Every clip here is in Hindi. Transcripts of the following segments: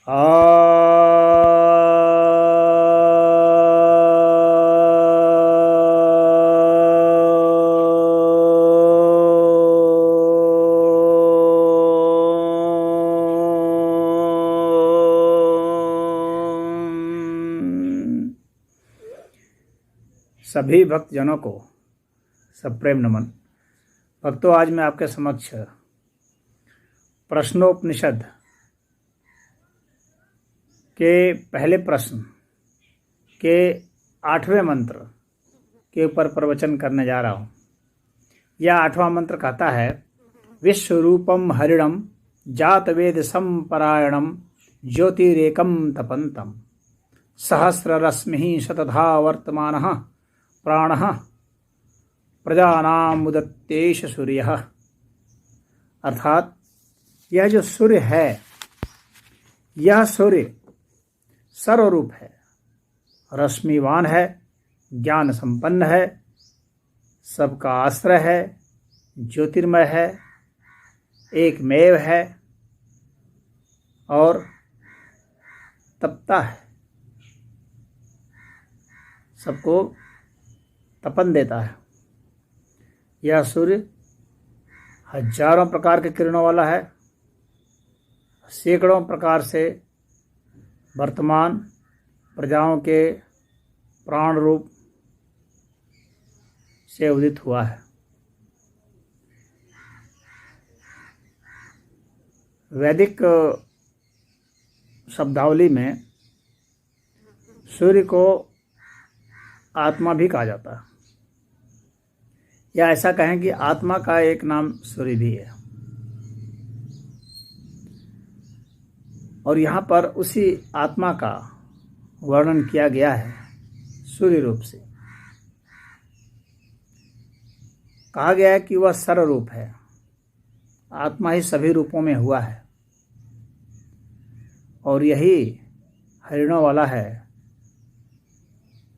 आ सभी भक्तजनों को सप्रेम नमन। भक्तों, आज मैं आपके समक्ष प्रश्नोपनिषद के पहले प्रश्न के 8वें मंत्र के ऊपर प्रवचन करने जा रहा हूँ। यह 8वां मंत्र कहता है, विश्वरूपम हरिणम जातवेद संपरायणम ज्योतिरेकम तपंतम सहस्ररश्मिः शतधा वर्तमानः प्राणः प्रजानाम उदत्तेश सूर्यः। अर्थात यह जो सूर्य है, यह सूर्य सर्वरूप है, रश्मिवान है, ज्ञान संपन्न है, सबका आश्रय है, ज्योतिर्मय है, एकमेव है और तपता है, सबको तपन देता है। यह सूर्य हजारों प्रकार के किरणों वाला है, सैकड़ों प्रकार से वर्तमान प्रजाओं के प्राण रूप से उदित हुआ है। वैदिक शब्दावली में सूर्य को आत्मा भी कहा जाता है, या ऐसा कहें कि आत्मा का एक नाम सूर्य भी है। और यहाँ पर उसी आत्मा का वर्णन किया गया है सूर्य रूप से। कहा गया है कि वह सर्वरूप है, आत्मा ही सभी रूपों में हुआ है और यही हरिणों वाला है।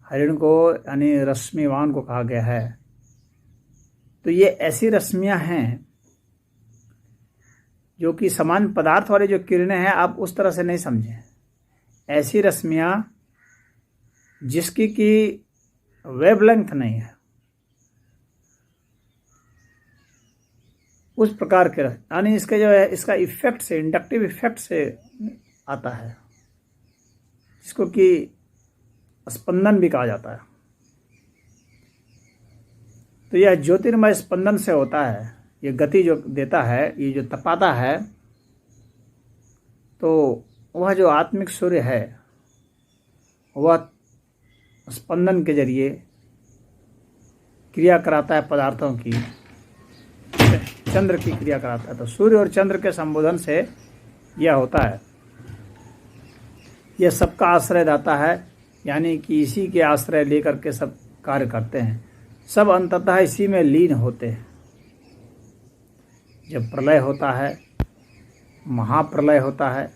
हरिण को यानी रश्मिवान को कहा गया है। तो ये ऐसी रश्मियां हैं जो कि समान पदार्थ वाले जो किरणें हैं, आप उस तरह से नहीं समझें। ऐसी रश्मियां जिसकी की वेवलेंथ नहीं है, उस प्रकार के यानी इसके जो है, इसका इफेक्ट से, इंडक्टिव इफेक्ट से आता है, जिसको कि स्पंदन भी कहा जाता है। तो यह ज्योतिर्मय स्पंदन से होता है, ये गति जो देता है, ये जो तपाता है, तो वह जो आत्मिक सूर्य है वह स्पंदन के जरिए क्रिया कराता है पदार्थों की, चंद्र की क्रिया कराता है। तो सूर्य और चंद्र के संबोधन से यह होता है। यह सबका आश्रय दाता है, यानी कि इसी के आश्रय लेकर के सब कार्य करते हैं, सब अंततः इसी में लीन होते हैं। जब प्रलय होता है, महाप्रलय होता है,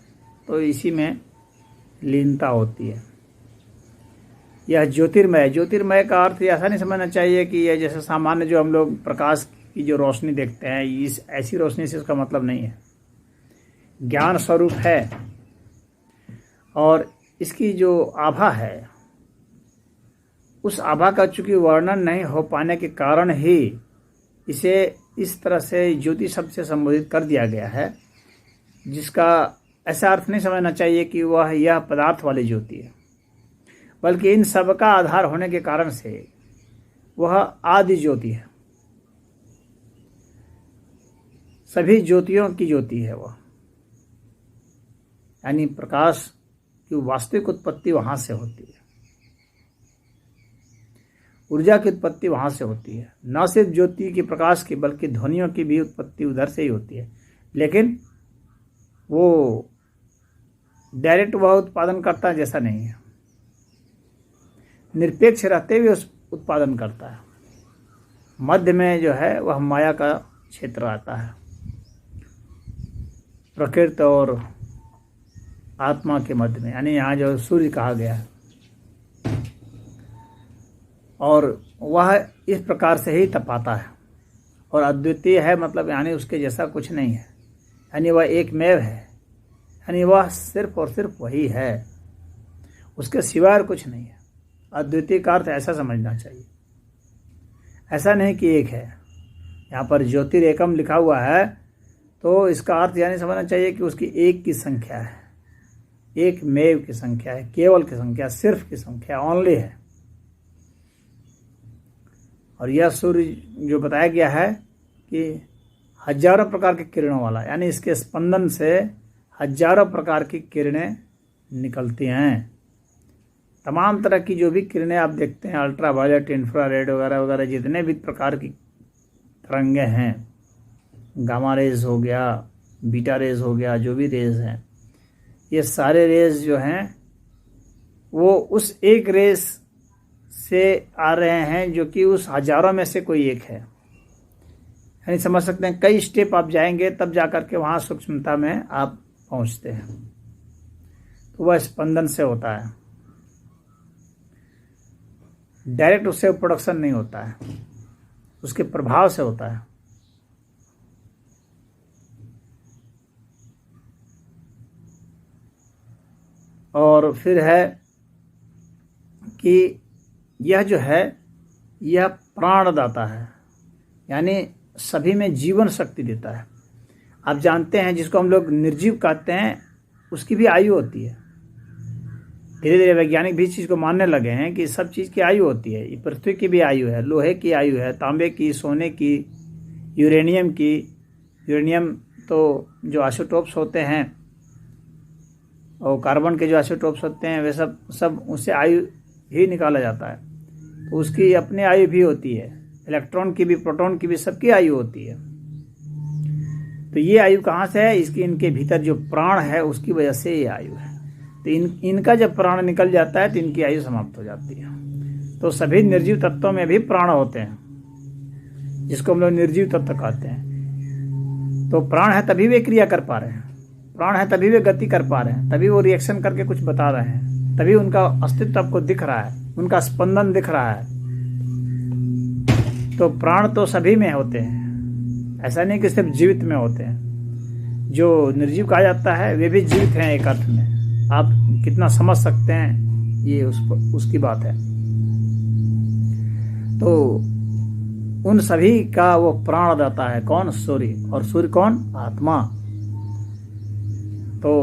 तो इसी में लीनता होती है। यह ज्योतिर्मय, ज्योतिर्मय का अर्थ ऐसा नहीं समझना चाहिए कि यह जैसे सामान्य जो हम लोग प्रकाश की जो रोशनी देखते हैं, इस ऐसी रोशनी से इसका मतलब नहीं है। ज्ञान स्वरूप है और इसकी जो आभा है, उस आभा का चूंकि वर्णन नहीं हो पाने के कारण ही इसे इस तरह से ज्योति शब्द से संबोधित कर दिया गया है, जिसका ऐसा अर्थ नहीं समझना चाहिए कि वह यह पदार्थ वाली ज्योति है, बल्कि इन सब का आधार होने के कारण से वह आदि ज्योति है, सभी ज्योतियों की ज्योति है वह। यानी प्रकाश की वास्तविक उत्पत्ति वहां से होती है, ऊर्जा की उत्पत्ति वहां से होती है। न सिर्फ ज्योति की, प्रकाश की, बल्कि ध्वनियों की भी उत्पत्ति उधर से ही होती है। लेकिन वो डायरेक्ट वह उत्पादन करता है जैसा नहीं है, निरपेक्ष रहते हुए उत्पादन करता है। मध्य में जो है वह माया का क्षेत्र आता है, प्रकृति और आत्मा के मध्य में, यानी यहाँ जो सूर्य कहा गया है। और वह इस प्रकार से ही तपाता है और अद्वितीय है, मतलब यानी उसके जैसा कुछ नहीं है, यानी वह एकमेव है, यानी वह सिर्फ और सिर्फ वही है, उसके सिवाय और कुछ नहीं है। अद्वितीय का अर्थ ऐसा समझना चाहिए, ऐसा नहीं कि एक है। यहाँ पर ज्योतिरेकम लिखा हुआ है तो इसका अर्थ यानी समझना चाहिए कि उसकी एक की संख्या है, एक मेव की संख्या है, केवल की संख्या, सिर्फ की संख्या, ओनली है। और यह सूर्य जो बताया गया है कि हजारों प्रकार की किरणों वाला, यानी इसके स्पंदन से हजारों प्रकार की किरणें निकलती हैं। तमाम तरह की जो भी किरणें आप देखते हैं, अल्ट्रावायलेट, इंफ्रारेड वगैरह वगैरह, जितने भी प्रकार की तरंगे हैं, गामा रेज हो गया, बीटा रेज हो गया, जो भी रेज हैं, ये सारे रेज जो हैं वो उस एक रेज से आ रहे हैं जो कि उस हजारों में से कोई एक है। यानी समझ सकते हैं कई स्टेप आप जाएंगे तब जाकर के वहाँ सूक्ष्मता में आप पहुँचते हैं। तो वह स्पंदन से होता है, डायरेक्ट उससे प्रोडक्शन नहीं होता है, उसके प्रभाव से होता है। और फिर है कि यह जो है यह प्राणदाता है, यानी सभी में जीवन शक्ति देता है। आप जानते हैं जिसको हम लोग निर्जीव कहते हैं उसकी भी आयु होती है। धीरे धीरे वैज्ञानिक भी इस चीज़ को मानने लगे हैं कि सब चीज़ की आयु होती है। पृथ्वी की भी आयु है, लोहे की आयु है, तांबे की, सोने की, यूरेनियम की। यूरेनियम तो जो आइसोटोप्स होते हैं और कार्बन के जो आइसोटोप्स होते हैं वे सब उससे आयु ही निकाला जाता है। तो उसकी अपनी आयु भी होती है, इलेक्ट्रॉन की भी, प्रोटॉन की भी, सबकी आयु होती है। तो ये आयु कहाँ से है? इसकी इनके भीतर जो प्राण है उसकी वजह से ये आयु है। तो इनका जब प्राण निकल जाता है तो इनकी आयु समाप्त हो जाती है। तो सभी निर्जीव तत्वों में भी प्राण होते हैं, जिसको हम लोग निर्जीव तत्व कहते हैं। तो प्राण है तभी वे क्रिया कर पा रहे हैं, प्राण है तभी वे गति कर पा रहे हैं, तभी वो रिएक्शन करके कुछ बता रहे हैं, तभी उनका अस्तित्व आपको दिख रहा है, उनका स्पंदन दिख रहा है। तो प्राण तो सभी में होते हैं, ऐसा नहीं कि सिर्फ जीवित में होते हैं। जो निर्जीव कहा जाता है वे भी जीवित हैं एक अर्थ में। आप कितना समझ सकते हैं ये उसकी बात है। तो उन सभी का वो प्राणदाता है। कौन? सूर्य। और सूर्य कौन? आत्मा। तो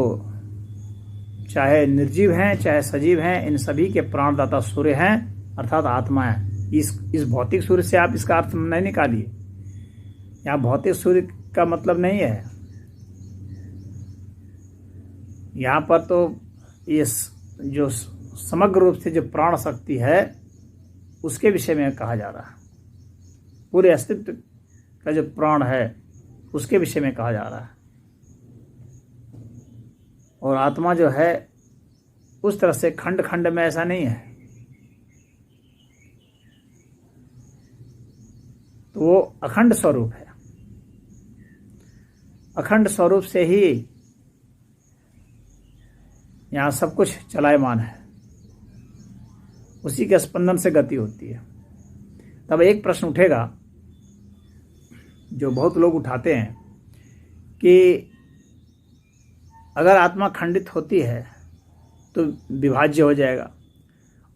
चाहे निर्जीव हैं चाहे सजीव हैं, इन सभी के प्राणदाता सूर्य हैं, अर्थात आत्मा है। इस भौतिक सूर्य से आप इसका अर्थ नहीं निकालिए। यहाँ भौतिक सूर्य का मतलब नहीं है। यहाँ पर तो ये जो समग्र रूप से जो प्राण शक्ति है उसके विषय में कहा जा रहा है। पूरे अस्तित्व का जो प्राण है उसके विषय में कहा जा रहा है। और आत्मा जो है उस तरह से खंड खंड में ऐसा नहीं है। तो वो अखंड स्वरूप है। अखंड स्वरूप से ही यहाँ सब कुछ चलायमान है, उसी के स्पंदन से गति होती है। तब एक प्रश्न उठेगा जो बहुत लोग उठाते हैं कि अगर आत्मा खंडित होती है तो विभाज्य हो जाएगा,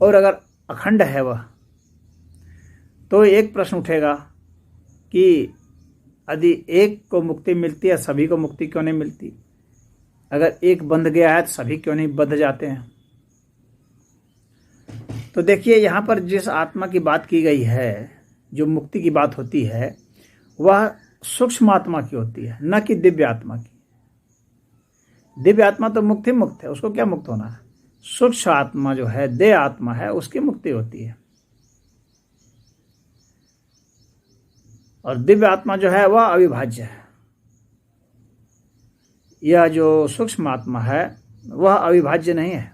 और अगर अखंड है वह, तो एक प्रश्न उठेगा कि यदि एक को मुक्ति मिलती है सभी को मुक्ति क्यों नहीं मिलती? अगर एक बंध गया है तो सभी क्यों नहीं बंध जाते हैं? तो देखिए यहाँ पर जिस आत्मा की बात की गई है, जो मुक्ति की बात होती है, वह सूक्ष्म आत्मा की होती है, न कि दिव्य आत्मा की। दिव्य आत्मा तो मुक्त ही मुक्त है, उसको क्या मुक्त होना है? सूक्ष्म आत्मा जो है, देह आत्मा है, उसकी मुक्ति होती है। और दिव्य आत्मा जो है वह अविभाज्य है। यह जो सूक्ष्म आत्मा है वह अविभाज्य नहीं है।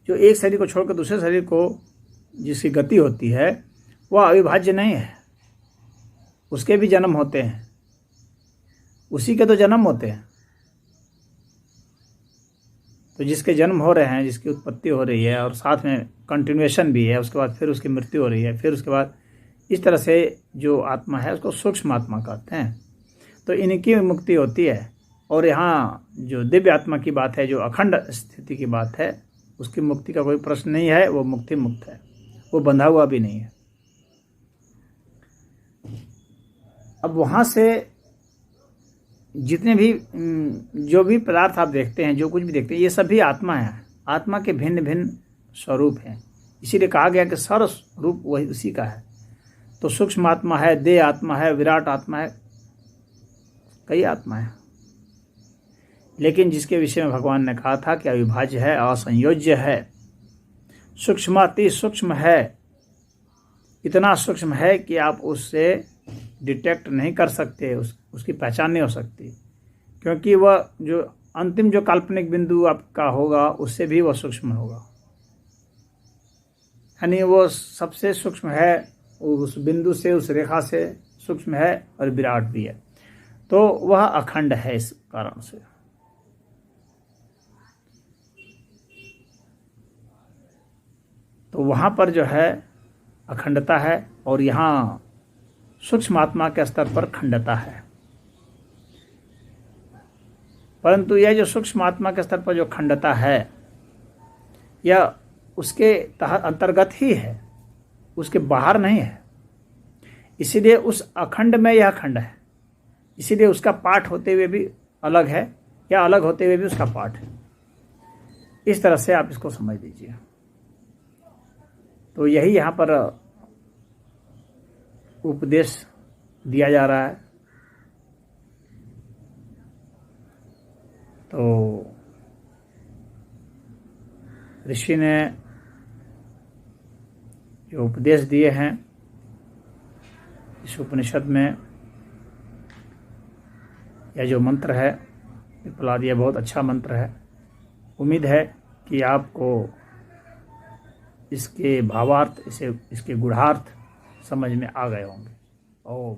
जो एक शरीर को छोड़कर दूसरे शरीर को जिसकी गति होती है वह अविभाज्य नहीं है। उसके भी जन्म होते हैं, उसी के तो जन्म होते हैं। तो जिसके जन्म हो रहे हैं, जिसकी उत्पत्ति हो रही है और साथ में कंटिन्यूएशन भी है, उसके बाद फिर उसकी मृत्यु हो रही है, फिर उसके बाद इस तरह से जो आत्मा है उसको सूक्ष्म आत्मा कहते हैं। तो इनकी मुक्ति होती है और यहाँ जो दिव्य आत्मा की बात है, जो अखंड स्थिति की बात है, उसकी मुक्ति का कोई प्रश्न नहीं है। वो मुक्ति मुक्त है, वो बंधा हुआ भी नहीं है। अब वहाँ से जितने भी जो भी पदार्थ आप देखते हैं, जो कुछ भी देखते हैं, ये सभी आत्मा है। आत्मा के भिन्न भिन्न स्वरूप हैं, इसीलिए कहा गया कि सर्व रूप वही उसी का है। तो सूक्ष्म आत्मा है, देह आत्मा है, विराट आत्मा है, कई आत्मा है। लेकिन जिसके विषय में भगवान ने कहा था कि अविभाज्य है, असंयोज्य है, सूक्ष्माति सूक्ष्म है, इतना सूक्ष्म है कि आप उससे डिटेक्ट नहीं कर सकते, उसकी पहचान नहीं हो सकती, क्योंकि वह जो अंतिम जो काल्पनिक बिंदु आपका होगा उससे भी वह सूक्ष्म होगा। यानी वो सबसे सूक्ष्म है, उस बिंदु से, उस रेखा से सूक्ष्म है और विराट भी है। तो वह अखंड है इस कारण से। तो वहाँ पर जो है अखंडता है और यहाँ सूक्ष्म आत्मा के स्तर पर खंडता है। परंतु यह जो सूक्ष्म आत्मा के स्तर पर जो खंडता है, यह उसके अंतर्गत ही है, उसके बाहर नहीं है। इसीलिए उस अखंड में यह खंड है, इसीलिए उसका पाठ होते हुए भी अलग है, या अलग होते हुए भी उसका पाठ है। इस तरह से आप इसको समझ लीजिए। तो यही यहाँ पर उपदेश दिया जा रहा है। तो ऋषि ने जो उपदेश दिए हैं इस उपनिषद में, यह जो मंत्र है पिपलाद, यह बहुत अच्छा मंत्र है। उम्मीद है कि आपको इसके भावार्थ, इसके गूढ़ार्थ समझ में आ गए होंगे। ओम।